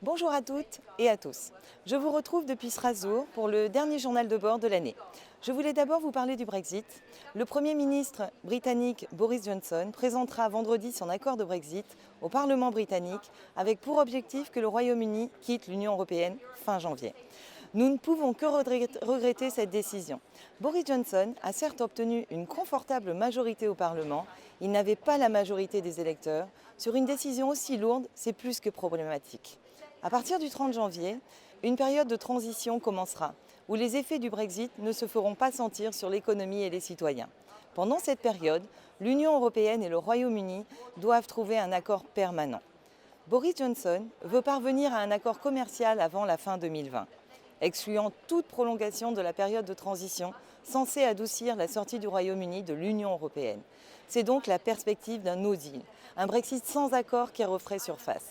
Bonjour à toutes et à tous. Je vous retrouve depuis Strasbourg pour le dernier journal de bord de l'année. Je voulais d'abord vous parler du Brexit. Le Premier ministre britannique Boris Johnson présentera vendredi son accord de Brexit au Parlement britannique avec pour objectif que le Royaume-Uni quitte l'Union européenne fin janvier. Nous ne pouvons que regretter cette décision. Boris Johnson a certes obtenu une confortable majorité au Parlement, il n'avait pas la majorité des électeurs. Sur une décision aussi lourde, c'est plus que problématique. À partir du 30 janvier, une période de transition commencera, où les effets du Brexit ne se feront pas sentir sur l'économie et les citoyens. Pendant cette période, l'Union européenne et le Royaume-Uni doivent trouver un accord permanent. Boris Johnson veut parvenir à un accord commercial avant la fin 2020, excluant toute prolongation de la période de transition censée adoucir la sortie du Royaume-Uni de l'Union européenne. C'est donc la perspective d'un no deal, un Brexit sans accord qui referait surface.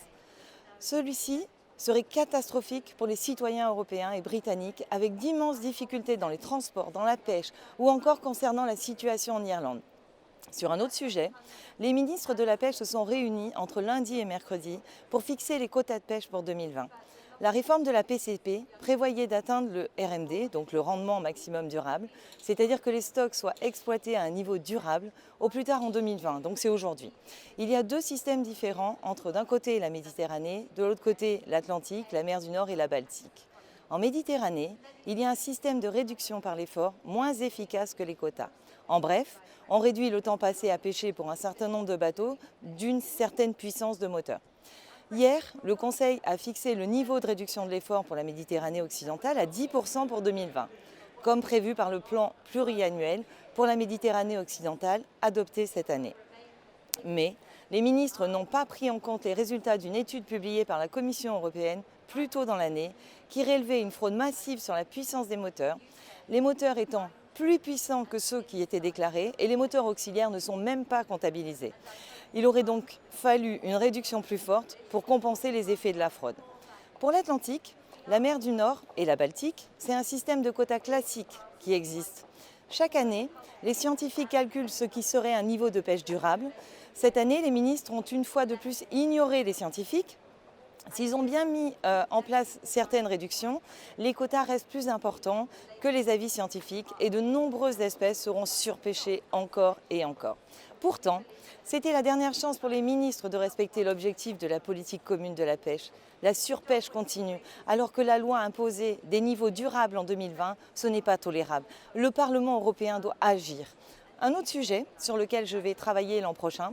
Celui-ci serait catastrophique pour les citoyens européens et britanniques, avec d'immenses difficultés dans les transports, dans la pêche ou encore concernant la situation en Irlande. Sur un autre sujet, les ministres de la pêche se sont réunis entre lundi et mercredi pour fixer les quotas de pêche pour 2020. La réforme de la PCP prévoyait d'atteindre le RMD, donc le rendement maximum durable, c'est-à-dire que les stocks soient exploités à un niveau durable au plus tard en 2020, donc c'est aujourd'hui. Il y a deux systèmes différents entre d'un côté la Méditerranée, de l'autre côté l'Atlantique, la mer du Nord et la Baltique. En Méditerranée, il y a un système de réduction par l'effort moins efficace que les quotas. En bref, on réduit le temps passé à pêcher pour un certain nombre de bateaux d'une certaine puissance de moteur. Hier, le Conseil a fixé le niveau de réduction de l'effort pour la Méditerranée occidentale à 10% pour 2020, comme prévu par le plan pluriannuel pour la Méditerranée occidentale adopté cette année. Mais les ministres n'ont pas pris en compte les résultats d'une étude publiée par la Commission européenne plus tôt dans l'année qui relevait une fraude massive sur la puissance des moteurs, les moteurs étant plus puissants que ceux qui étaient déclarés et les moteurs auxiliaires ne sont même pas comptabilisés. Il aurait donc fallu une réduction plus forte pour compenser les effets de la fraude. Pour l'Atlantique, la mer du Nord et la Baltique, c'est un système de quotas classique qui existe. Chaque année, les scientifiques calculent ce qui serait un niveau de pêche durable. Cette année, les ministres ont une fois de plus ignoré les scientifiques. S'ils ont bien mis en place certaines réductions, les quotas restent plus importants que les avis scientifiques et de nombreuses espèces seront surpêchées encore et encore. Pourtant, c'était la dernière chance pour les ministres de respecter l'objectif de la politique commune de la pêche. La surpêche continue, alors que la loi imposait des niveaux durables en 2020, ce n'est pas tolérable. Le Parlement européen doit agir. Un autre sujet sur lequel je vais travailler l'an prochain,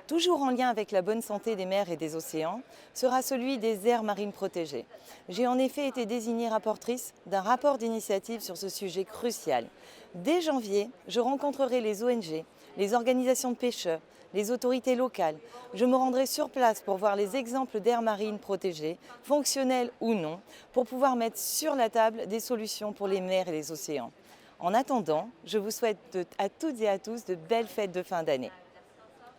toujours en lien avec la bonne santé des mers et des océans, sera celui des aires marines protégées. J'ai en effet été désignée rapporteure d'un rapport d'initiative sur ce sujet crucial. Dès janvier, je rencontrerai les ONG, les organisations de pêcheurs, les autorités locales. Je me rendrai sur place pour voir les exemples d'aires marines protégées, fonctionnelles ou non, pour pouvoir mettre sur la table des solutions pour les mers et les océans. En attendant, je vous souhaite à toutes et à tous de belles fêtes de fin d'année.